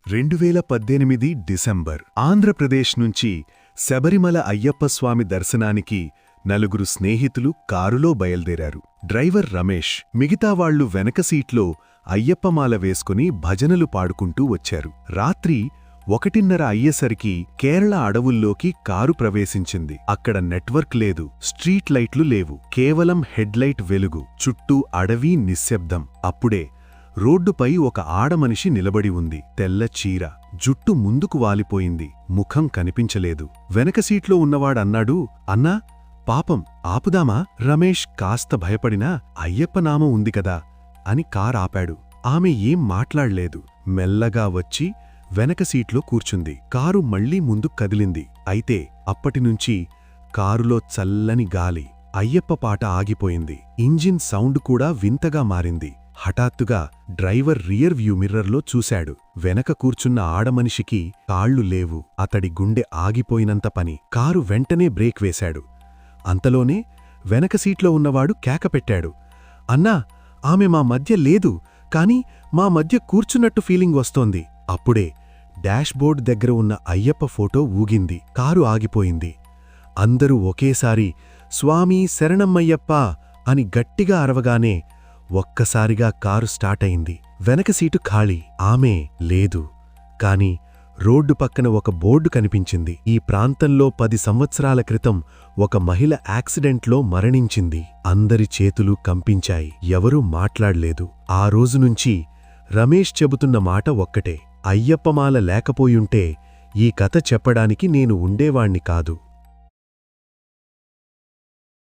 2018 December Andhra Pradesh నుంచి శబరిమల అయ్యప్పస్వామి దర్శనానికి నలుగురు స్నేహితులు కారులో బయల్దేరారు. డ్రైవర్ రమేష్, మిగతా వాళ్లు వెనక సీట్లో అయ్యప్పమాల వేసుకుని భజనలు పాడుకుంటూ వచ్చారు. రాత్రి 1:30 అయ్యేసరికి కేరళ అడవుల్లోకి కారు ప్రవేశించింది. అక్కడ నెట్వర్క్ లేదు, స్ట్రీట్ లైట్లు లేవు, కేవలం హెడ్లైట్ వెలుగు. చుట్టూ అడవి నిశ్శబ్దం. అప్పుడే రోడ్డుపై ఒక ఆడమనిషి నిలబడి ఉంది. తెల్ల చీర, జుట్టు ముందుకు వాలిపోయింది, ముఖం కనిపించలేదు. వెనక సీట్లో ఉన్నవాడన్నాడు, అన్నా, పాపం, ఆపుదామా? రమేష్ కాస్త భయపడినా, అయ్యప్పనామం ఉంది కదా అని కారాపాడు. ఆమె ఏం మాట్లాడ్లేదు. మెల్లగా వచ్చి వెనక సీట్లో కూర్చుంది. కారు మళ్లీ ముందుకు కదిలింది. అయితే అప్పటినుంచి కారులో చల్లని గాలి. అయ్యప్ప పాట ఆగిపోయింది. ఇంజిన్ సౌండ్ కూడా వింతగా మారింది. హఠాత్తుగా డ్రైవర్ రియర్ వ్యూ మిర్రర్లో చూశాడు. వెనక కూర్చున్న ఆడమనిషికి కాళ్లు లేవు. అతడి గుండె ఆగిపోయినంత పని. కారు వెంటనే బ్రేక్ వేశాడు. అంతలోనే వెనక సీట్లో ఉన్నవాడు కేకపెట్టాడు, అన్నా, ఆమె మా మధ్య లేదు, కాని మా మధ్య కూర్చున్నట్టు ఫీలింగ్ వస్తోంది. అప్పుడే డాష్బోర్డ్ దగ్గర ఉన్న అయ్యప్ప ఫోటో ఊగింది. కారు ఆగిపోయింది. అందరూ ఒకేసారి స్వామీ శరణమ్మయ్యప్పా అని గట్టిగా అరవగానే ఒక్కసారిగా కారు స్టార్ట్ అయింది. వెనక సీటు ఖాళీ. ఆమె లేదు. కాని రోడ్డు పక్కన ఒక బోర్డు కనిపించింది. ఈ ప్రాంతంలో 10 సంవత్సరాల క్రితం ఒక మహిళ యాక్సిడెంట్లో మరణించింది. అందరి చేతులు కంపించాయి. ఎవరూ మాట్లాడ్లేదు. ఆ రోజునుంచి రమేష్ చెబుతున్న మాట ఒక్కటే, అయ్యప్పమాల లేకపోయుంటే ఈ కథ చెప్పడానికి నేను ఉండేవాణ్ణి కాదు.